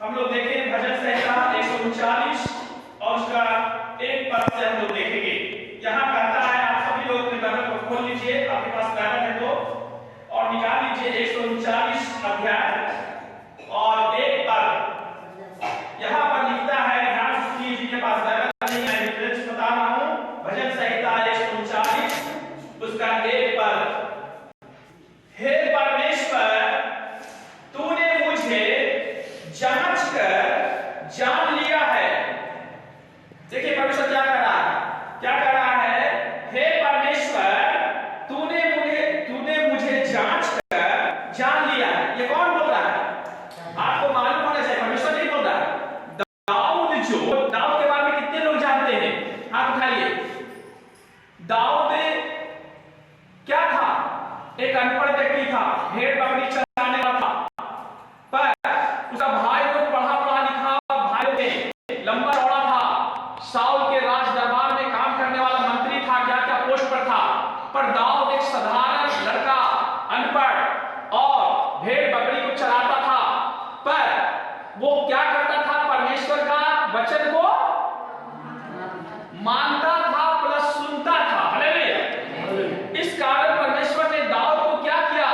हम लोग देखें भजन संहिता 139 और उसका एक पद से हम लोग देखेंगे। यहाँ कहता है, आप सभी लोग अपने बाइबल को खोल लीजिए, आपके पास बाइबल है तो, और निकाल लीजिए 139 अध्याय और एक पद। यहाँ पर लिखता है, ध्यान से सुनिए, जिनके पास बाइबल नहीं है, रेफरेंस बता रहा हूँ, भजन संहिता 139 उसका एक पद। हे परमेश्वर, तूने मुझे जांच कर जान लिया है। देखिए परमेश्वर क्या कर रहा है, क्या कर रहा है? हे परमेश्वर, तूने मुझे जांच कर जान लिया है। ये कौन बोल रहा है? आपको मालूम होना चाहिए, परमेश्वर नहीं बोल रहा है। दाऊद के बारे में कितने लोग जानते हैं? हाथ उठाइए। दाऊद क्या था? एक अनपढ़ व्यक्ति था, भेड़ बकरी चराने वाला था, पर उसका भाई लोग पढ़ा लिखा भाई थे, लंबा चौड़ा था, शाऊल के राज दरबार में काम करने वाला मंत्री था, क्या क्या पोस्ट पर था। पर दाऊद एक साधारण लड़का, अनपढ़ और भेड़ बकरी को चराता था, पर वो क्या करता था? परमेश्वर का वचन को मानता था प्लस सुनता था। हालेलुया। इस कारण परमेश्वर ने दाऊद को क्या किया?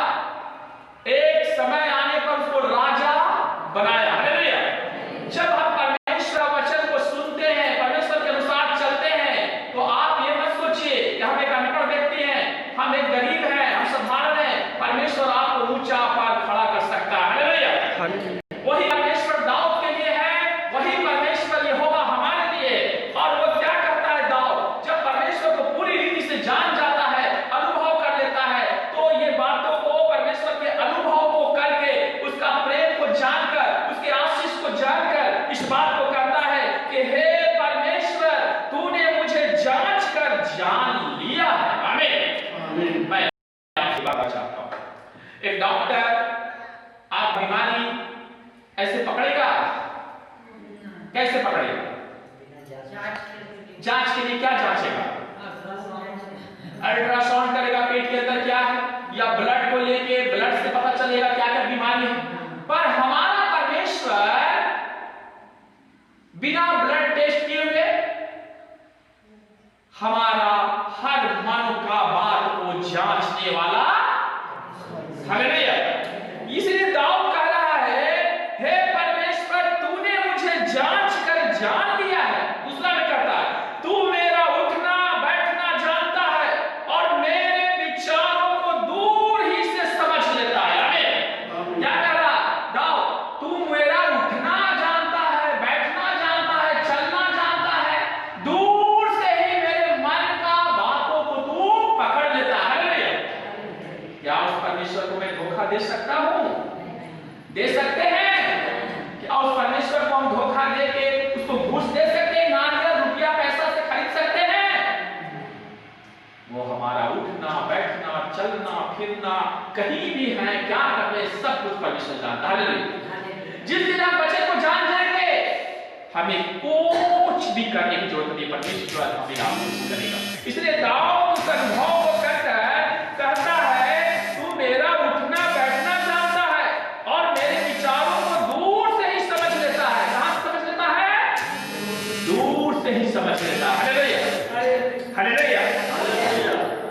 एक समय आने पर उसको राजा बनाया। हालेलुया। जब हम परमेश्वर का वचन को सुनते हैं, परमेश्वर के अनुसार चलते हैं, तो आप ये मत सोचिए कि हम एक अनपढ़ व्यक्ति हैं, हम एक गरीब हैं, हम साधारण हैं, परमेश्वर आपको ऊंचा पर खड़ा कर सकता है। हालेलुया। वही परमेश्वर दाऊद के लिए है, वही परमेश्वर यहोवा हमारे लिए। और वो क्या करता है दाऊद? जब परमेश्वर को पूरी रीति से जान जाता है, अनुभव कर लेता है, तो ये बातों को, परमेश्वर के अनुभव को करके, उसका प्रेम को जानकर, उसके आशीष को जानकर इस बात को करता है कि हे परमेश्वर, तूने मुझे जांच कर जान लिया है। आमीन। मैं आपसे बात चाहता हूं, एक डॉक्टर आप बीमारी ऐसे पकड़ेगा? कैसे पकड़ेगा? जांच के लिए क्या जांचेगा? अल्ट्रासाउंड करेगा, पेट के अंदर क्या है, या ब्लड को लेके ब्लड से पता चलेगा क्या क्या बीमारी है। पर हमारा परमेश्वर बिना ब्लड टेस्ट किए हुए हमारा हर मन का बात को जांचने वाला। हालेलुया। इसलिए दाऊद कह रहा है, हे परमेश्वर, तूने मुझे जांच कर जान लिया है। दूसरा में कहता है, तू मेरा उठना बैठना जानता है और मेरे विचारों को दूर ही से समझ लेता है। आमीन। क्या कह रहा दाऊद? तू मेरा उठना जानता है, बैठना जानता है, चलना जानता है, दूर से ही मेरे मन का बातों को तू पकड़ लेता है। क्या उस परमेश्वर को मैं धोखा दे सकता हूं? दे सकते हैं? क्या उस परमेश्वर को हम धोखा दे के उसको घूस दे सकते हैं? नारियल रुपया पैसा से खरीद सकते हैं? वो हमारा उठना बैठना चलना फिरना कहीं भी है, क्या करने, सब कुछ परमेश्वर जानता है। जिस दिन हम वचन को जान जाएंगे, हमें कुछ भी करने की जरूरत नहीं, परमेश्वर हमें आपको करेगा। इसलिए दाऊद उस अनुभव को कहता है, तू मेरा उठना बैठना जानता है और मेरे विचारों को दूर से ही समझ लेता है। कहां से समझ लेता है? दूर से ही समझ लेता है। हालेलुया। हालेलुया।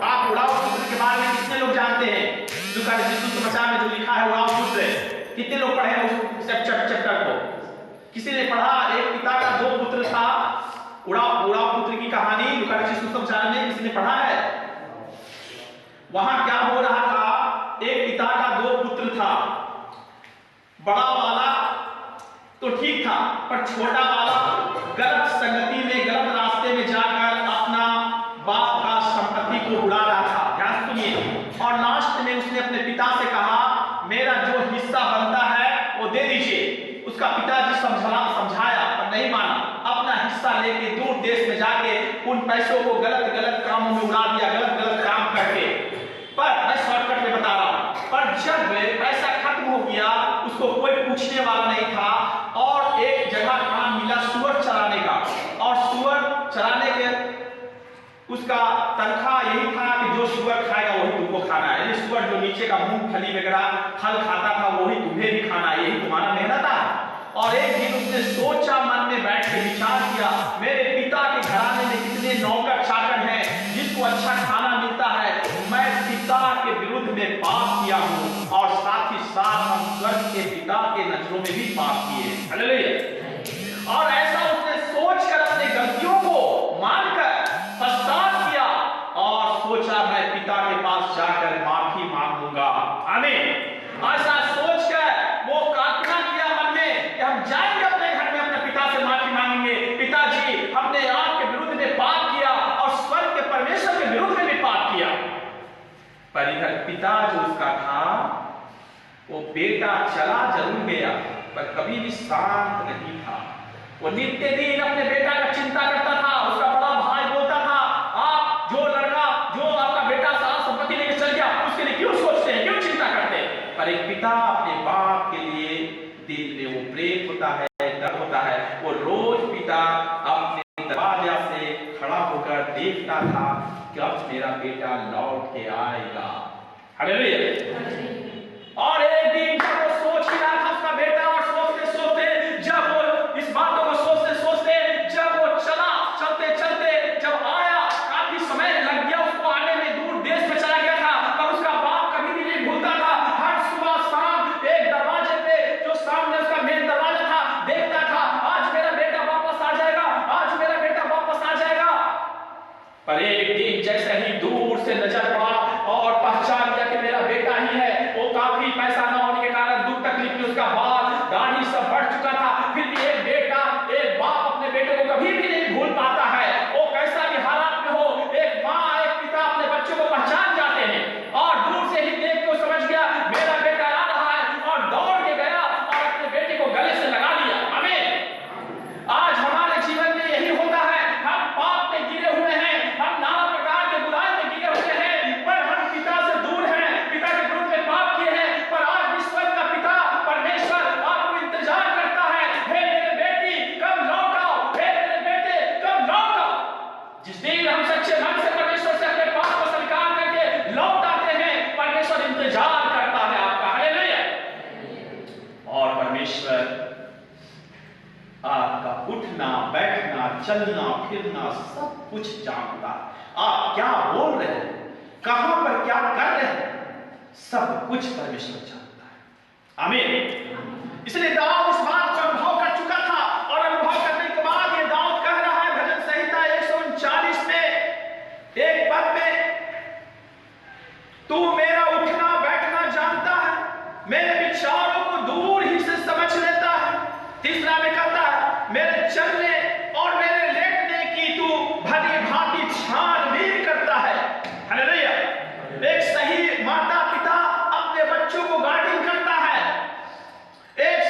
आप उड़ाऊ पुत्र के बारे में कितने लोग जानते हैं? लूका समाचार में जो लिखा है उड़ाऊ पुत्र, कितने लोग पढ़े हैं उस चैप्टर को? किसी ने पढ़ा? एक पिता का दो पुत्र था, उड़ाऊ पुत्र की कहानी लूका समाचार में किसी ने पढ़ा है? वहां क्या हो रहा था? एक पिता का दो पुत्र था, बड़ा वाला तो ठीक था, पर छोटा वाला गलत संगति में, गलत रास्ते में जाकर अपना बाप का संपत्ति को उड़ा रहा था। ध्यान सुनिए। और लास्ट में उसने अपने पिता से कहा, मेरा जो हिस्सा बनता है वो दे दीजिए। उसका पिताजी समझाया पर नहीं माना, अपना हिस्सा लेके दूर देश में जाके उन पैसों को गलत गलत कामों में उड़ा दिया, गलत गलत काम करके। पर मैं शॉर्टकट में बता रहा हूं, पर जब पैसा खत्म हो गया, उसको कोई पूछने वाला नहीं था, और एक जगह काम मिला सुअर चराने का, और सुअर चराने के उसका तनख्वाह यही था कि जो सुअर खाएगा वही तुमको खाना है। यानी सुअर जो नीचे का मूंगफली वगैरह फल खाता था वही तुम्हें भी खाना है, यही तुम्हारा मेहनत था। और एक दिन उसने सोचा, मन में बैठ के विचार किया, मेरे पिता के घराने में कितने नौकर चाकर हैं जिसको अच्छा खाना मिलता है, मैं पिता के विरुद्ध में पाप किया हूं और साथ ही साथ हम स्वर्ग के पिता के नजरों में भी पाप किए। हालेलुया। और ऐसा उसने सोचकर अपने गलतियों को मानकर पश्चाताप किया और सोचा मैं पिता के पास जाकर माफी मांगूंगा। आमीन। ऐसा सोचकर वो प्रार्थना किया मन में कि हम जाएंगे अपने घर में अपने पिता से माफी मांगेंगे, पिताजी हमने आपके विरुद्ध में पाप किया और स्वर्ग के परमेश्वर के विरुद्ध में भी पाप किया। पर इधर पिता जो उसका था, वो बेटा चला जरूर गया पर कभी भी शांत नहीं था। वो नित्य दिन अपने बेटा का चिंता करता था। उसका बड़ा भाई बोलता था, आप जो लड़का जो आपका बेटा सारा संपत्ति लेकर चल गया उसके लिए क्यों सोचते हैं, क्यों चिंता करते हैं। पर एक पिता अपने बाप के लिए दिल में वो प्रेम होता है, दर्द होता है। वो रोज पिता अपने दरवाजा से खड़ा होकर देखता था कि अब मेरा बेटा लौट के आएगा। हालेलुया। और एक दिन जब वो सोच ही रहा था उसका बेटा, और सोचते सोचते जब वो इस बातों को सोचते सोचते जब वो चला, चलते चलते जब आया, काफी समय लग गया उसको आने में, दूर देश में चला गया था। पर उसका बाप कभी भी नहीं भूलता था। हर सुबह शाम एक दरवाजे पे जो सामने उसका मेन दरवाजा था, देखता था आज मेरा बेटा वापस आ जाएगा, आज मेरा बेटा वापस आ जाएगा। पर एक दिन जैसे ही दूर से नजर पड़ा और पहचान किया कि मेरा बेटा ही है, वो काफी पैसा न होने के कारण दुख तकलीफ में उसका बाल दाढ़ी सब बढ़ चुका था, फिर भी एक बेटा, एक बाप अपने बेटे को कभी भी नहीं भूल पाता है। वो कैसा भी हालात में हो, एक माँ एक पिता अपने बच्चों को पहचान जाते हैं। और दूर से ही देख के समझ गया मेरा बेटा आ रहा है, और दौड़ के गया और अपने बेटे को गले से लगा लिया। आमीन। आज हमारे जीवन में यही होता है, हम पाप में गिरे हुए हैं, हम नाना प्रकार के बुराई में गिरे हुए हैं, पर हम पिता से दूर हैं, पिता के विरुद्ध में पाप किए हैं। पर आज विश्व का पिता परमेश्वर आपको इंतजार करता है, हे मेरे बेटी कब लौट आओ, हे मेरे बेटे कब लौट आओ। जिस दिन हम सच्चे मन से परमेश्वर से अपने पाप को स्वीकार करके लौट आते हैं, परमेश्वर इंतजार करता है आपका। हालेलुया। और परमेश्वर आपका उठना बैठना चलना फिरना सब कुछ जानता है। आप क्या बोल रहे हैं, कहां पर क्या कर रहे हैं, सब कुछ परमेश्वर जानता है। आमीन। इसलिए दाऊद इस बात को अनुभव कर चुका था, और अनुभव करने के बाद ये दाऊद कह रहा है भजन संहिता 139 में एक पद में, तू मेरा उठना बैठना जानता है, मेरे विचारों को दूर ही से समझ लेता है। तीसरा में कहता है मेरे चलने और मेरे लेटने की तू भली भांति छानबीन करता है। हालेलुया। एक सही माता पिता अपने बच्चों को गार्डिंग करता है। एक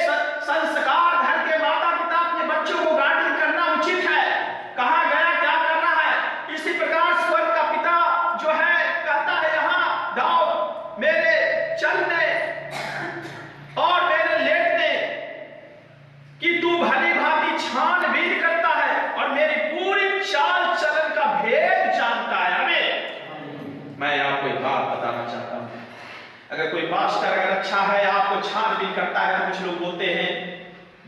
संस्कार घर के माता पिता अपने बच्चों को गार्डिंग करना उचित है। कहां गया क्या कर रहा है, इसी प्रकार स्वर्ग का पिता जो है कहता है यहां दाऊद मेरे चलने और मेरे लेटने कि तू भली भांति छानबीन करता है और मेरी पूरी चाल चलन का भेद जानता है। आमीन। मैं आपको एक बात बताना चाहता हूं, अगर कोई पास्टर अगर अच्छा है आपको छानबीन करता है, कुछ लोग बोलते हैं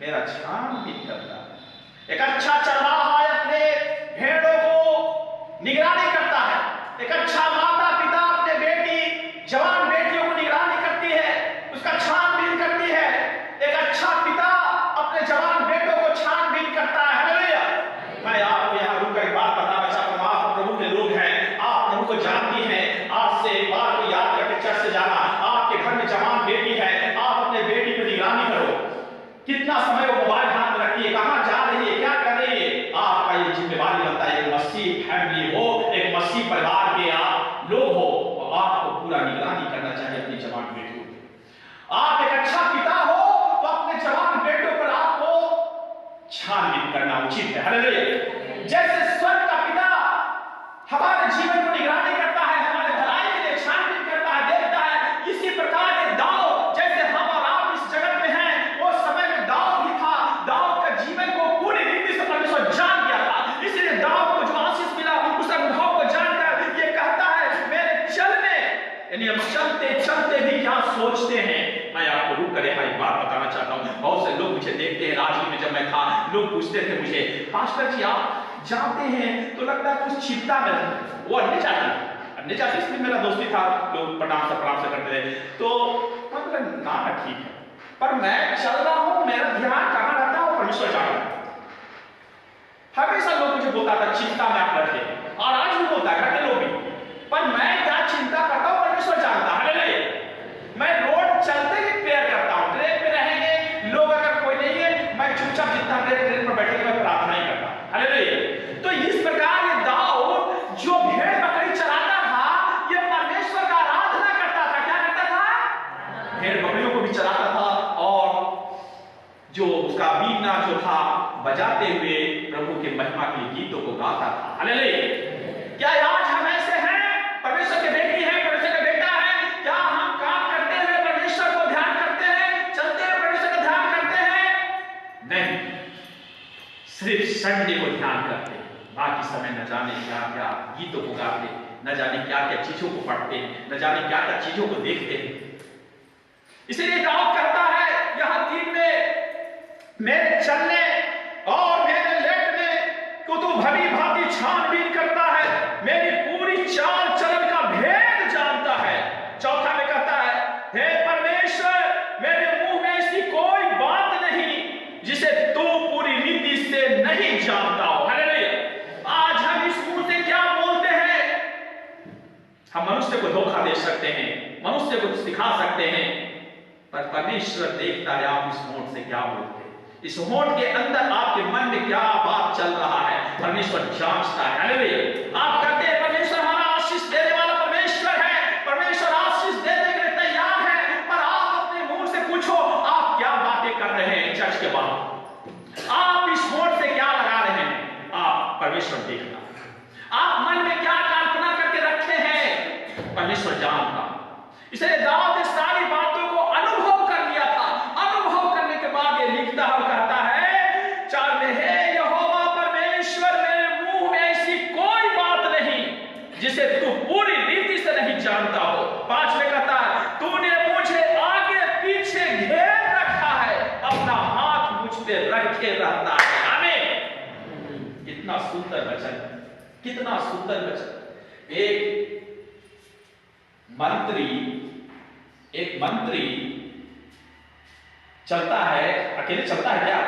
मेरा छानबीन करता है। एक अच्छा चरवाहा अपने भेड़ों को निगरानी करता है, एक अच्छा माता पिता अपने बेटी जवान बेटियों को निगरानी करती है, उसका छानबीन करती है। एक अच्छा पिता अपने जवान बेटों को छानबीन करता है। हालेलुया। मैं आपको यहाँ रुककर एक बात बताना चाहता हूँ, आप प्रभु के लोग हैं, आप प्रभु को जानती हैं। आज से एक बार को याद करके चर्च से जाना, आपके घर में जवान बेटी है, आप अपने बेटी को निगरानी करो, कितना समय वो मोबाइल हाथ में रखती है, कहाँ जा रही है, क्या कर रही है। आपका ये जिम्मेवारी बनता है, एक मसीह फैमिली हो, एक मसीह परिवार के आप लोग हो, और आपको पूरा निगरानी करना चाहिए अपनी जवान बेटियों को। आप एक अच्छा पिता हो तो अपने जवान बेटों पर आपको छानबीन करना उचित है। हालेलुया। जैसे स्वर्ग का पिता हमारे जीवन को निगरानी करता है, हमारे भलाई के लिए छानबीन करता है, देखता है, इसी प्रकार के दाऊद जैसे हम और आप इस जगत में हैं, वो समय में दाऊद भी था। दाऊद का जीवन को पूरी रीति से परमेश्वर जान गया था, इसलिए दाऊद को जो आशीष मिला उस अनुभव को जानकर ये कहता है मेरे चलने, यानी हम चलते चलते भी क्या सोचते हैं। मैं आपको रुक कर यहाँ एक बात बताना चाहता हूँ। बहुत से लोग मुझे देखते हैं जब मैं था, लोग पूछते थे मुझे, पास्टर जी आप जाते हैं तो लगता है कुछ चिंता में रहते हैं। वो अन्य जाति से मेरा दोस्ती था, लोग प्रणाम से करते थे, तो मतलब ना ठीक है, पर मैं चल रहा हूं, मेरा ध्यान कहां रहता है, परमेश्वर जान रहा है। हमेशा लोग मुझे बोलता था चिंता में आप रहते हैं, और आज भी बोलता है घर के लोग भी, पर मैं क्या चिंता करता हूं परमेश्वर जानता है। मैं रोड चलते ही प्रेयर करता हूं, ट्रेन पे रहेंगे लोग, अगर कोई नहीं है, मैं चुपचाप जितना ट्रेन पर बैठे मैं प्रार्थना ही करता। तो इस प्रकार ये दाऊद जो भेड़ बकरी चराता था, ये परमेश्वर का आराधना करता था। क्या करता था? भेड़ बकरियों को भी चराता था, और जो उसका बीना जो था बजाते हुए प्रभु के महिमा के गीतों को गाता था। हालेलुया। क्या आज हम ऐसे हैं? परमेश्वर के बेटी हैं, परमेश्वर का बेटा है, क्या हम काम करते हुए परमेश्वर को ध्यान करते हैं, चलते हुए परमेश्वर का ध्यान करते हैं? नहीं, सिर्फ संडे को ध्यान करते हैं, बाकी समय न जाने क्या क्या गीतों को गाते, न जाने क्या क्या चीजों को पढ़ते, न जाने क्या क्या चीजों को देखते हैं। इसलिए दाऊद कहता है यहां 3 में, मेरे चलने और मेरे लेटने को तू भली भांति छानबीन करता है, मेरी पूरी चाल चलन का भेद जानता है। चौथा में कहता है, हे परमेश्वर मेरे मुंह में ऐसी कोई बात नहीं जिसे तू पूरी रीति से नहीं जानता हो। हालेलुया। आज हम इस मुंह से क्या बोलते हैं? हम मनुष्य को धोखा दे सकते हैं, मनुष्य को सिखा सकते हैं, पर परमेश्वर देखता है आप इस होंठ से क्या बोलते हैं, इस होंठ के अंदर आपके मन में क्या बात चल रहा है, परमेश्वर जांचता है। हालेलुया। आप कहते हैं परमेश्वर हमारा आशीष देने वाला परमेश्वर है, परमेश्वर आशीष देने के लिए तैयार है, पर आप अपने मुंह से पूछो आप क्या बातें कर रहे हैं चर्च के बाद, आप इस होंठ से क्या लगा रहे हैं, आप परमेश्वर देखता, आप मन में क्या कल्पना करके रखे हैं, परमेश्वर जानता। इसलिए दाऊद ने सारी बातों को अनुभव कर लिया था। अनुभव करने के बाद ये लिखता है, कहता है 4 में, हे यहोवा परमेश्वर मेरे मुंह में ऐसी कोई बात नहीं जिसे तू पूरी रीति से नहीं जानता हो। 5 में कहता है, तूने मुझे आगे पीछे घेर रखा है, अपना हाथ मुझ पे रखे रहता है। आमीन। कितना सुंदर वचन, कितना सुंदर वचन। एक मंत्री चलता है, अकेले चलता है, क्या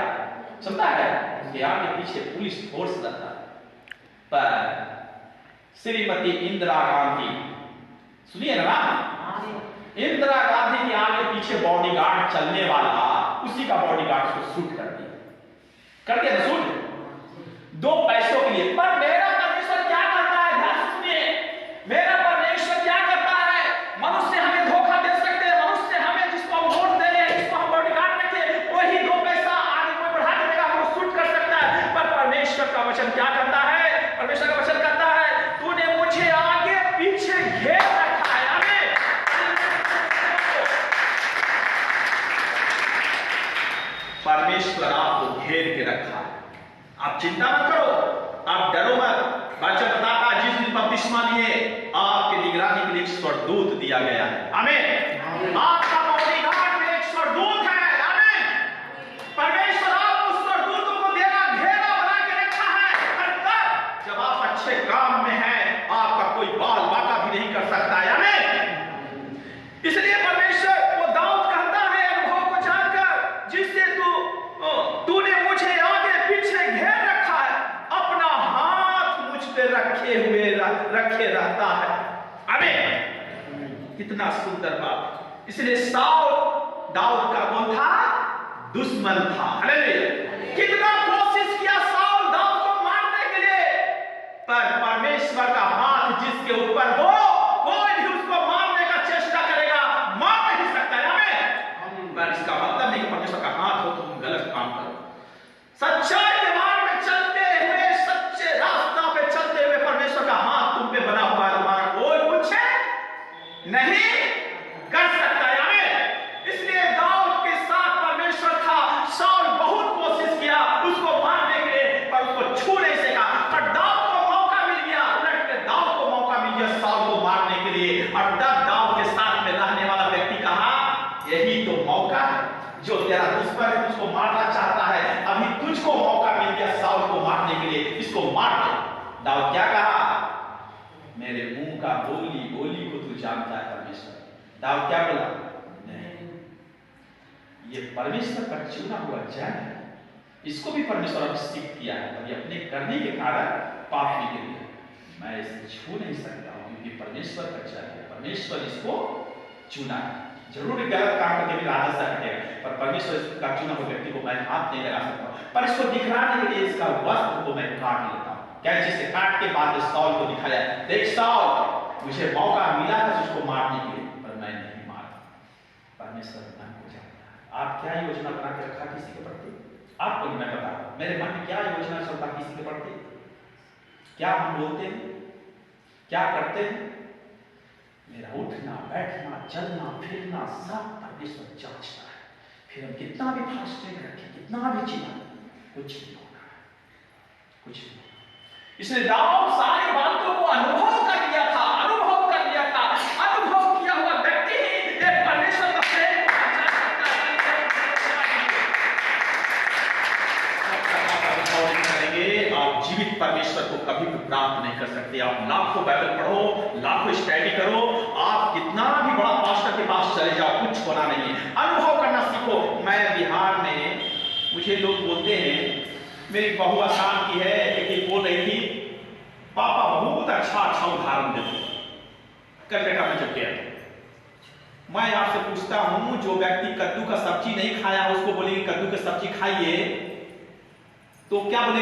चलता है, उसके आगे पीछे पुलिस फोर्स रहता है। पर श्रीमती इंदिरा गांधी, सुनिए ना, इंदिरा गांधी के आगे पीछे बॉडीगार्ड चलने वाला, उसी का बॉडीगार्ड उसको शूट कर दिया ना, शूट 2 पैसों के लिए। पर मेरा परमेश्वर क्या करता है, ध्यान से सुनिए, मेरा परमेश्वर क्या करता है? मनुष्य हमें धोखा दे सकते हैं, मनुष्य हमें जिसको हम वोट दे रहे हैं, जिसको हम बॉडीगार्ड रखे, वही 2 पैसा आगे कोई बढ़ा देगा, वो शूट कर सकता है। पर परमेश्वर का वचन क्या करता है? परमेश्वर का वचन कहता है, तूने मुझे आगे पीछे घेर रखा है। आमीन। परमेश्वर आपको घेर के रखा है, आप चिंता मत करो, आप डरो मत। वचन बताता है जिस दिन बपतिस्मा लिए आपके निगरानी के लिए एक स्वर्गदूत दिया गया है। आमीन। आपका बॉडीगार्ड में एक स्वर्गदूत है। आमीन। परमेश्वर आपको स्वर्गदूतों को देना घेरा बना के रखा है, और तब जब आप अच्छे काम में हैं, आपका कोई बाल बाका भी नहीं कर सकता है। आमीन। इसलिए परमेश्वर वो दाऊद कहता है अनुभव को जानकर, जिससे तूने मुझे आगे पीछे घेर रखा है, अपना हाथ मुझ पे रखे रहता है। आमीन। कितना सुंदर बात। इसलिए साउल दाऊद का कौन था? दुश्मन था। हालेलुया। कितना कोशिश किया साउल दाऊद को मारने के लिए, पर परमेश्वर का हाथ जिसके ऊपर हो, कोई भी उसको मारने का चेष्टा करेगा, मार नहीं सकता है। आमीन। पर इसका मतलब नहीं कि परमेश्वर का हाथ हो तो तुम गलत काम करो। सच्चाई के मार्ग में चलते हुए, सच्चे रास्ता पे चलते हुए परमेश्वर का हाथ तुम पे बना हुआ है, तुम्हारा कोई कुछ नहीं कर सकता है। आमीन। इसलिए दाऊद के साथ परमेश्वर था। साउल बहुत कोशिश किया उसको मारने के लिए, पर उसको छू नहीं सका, पर दाऊद को मौका मिल गया, उलट के दाऊद को मौका मिल गया साउल को मारने के लिए। और तब दाऊद के साथ में रहने वाला व्यक्ति कहा, यही तो मौका है, जो तेरा दुश्मन है उसको मारना चाहता है, अभी दाऊद क्या कहा? मेरे मुंह का बोली बोली को तू जानता है परमेश्वर। दाऊद क्या बोला? नहीं, ये परमेश्वर का चुना हुआ जन है, इसको भी परमेश्वर अभिषेक किया है, तभी अपने करने के कारण पाप में गिर गया। मैं इसे छू नहीं सकता हूं क्योंकि परमेश्वर का जन है, परमेश्वर इसको चुना है। जरूर गलत काम करके भी राजा से हटेगा, पर परमेश्वर का चुना हुआ व्यक्ति को मैं हाथ नहीं लगा सकता, पर इसको दिखलाने के लिए इसका वस्त्र को मैं काट लेता हूं। क्या जिसे काट के बाद सौल को दिखाया, देख सौल, मुझे मौका मिला था उसको मारने के लिए, पर मैं नहीं मारा। परमेश्वर मन को जानता है। आप क्या योजना बना के रखा किसी के प्रति? आपको नहीं, मैं बता रहा हूं मेरे मन में क्या योजना चलता किसी के प्रति, क्या हम बोलते हैं, क्या करते हैं। मेरा उठना बैठना चलना फिरना सब परमेश्वर जांचता है। फिर हम कितना भी फास्टिंग रखें, कितना भी चिल्लाएं, कुछ नहीं होगा, कुछ नहीं होगा। इसलिए दाऊद सारी बातों को अनुभव कर लिया था, अनुभव कर लिया था। अनुभव किया हुआ व्यक्ति ही परमेश्वर का प्रेम करेंगे। आप जीवित परमेश्वर को कभी भी प्राप्त नहीं कर सकते। आप लाखों बाइबल पढ़ो, लाखों स्टडी करो, आप कितना भी बड़ा पास्टर के पास चले जाओ, कुछ होना नहीं है। अनुभव करना सीखो। मैं बिहार में, मुझे लोग बोलते हैं मेरी बहू आसाम की है, लेकिन बोल रही थी पापा बहुत अच्छा उदाहरण देते। कलकत्ता में जब गया मैं आपसे पूछता हूं, जो व्यक्ति कद्दू का सब्जी नहीं खाया उसको बोलेंगे कद्दू की सब्जी खाइए, तो क्या बोले?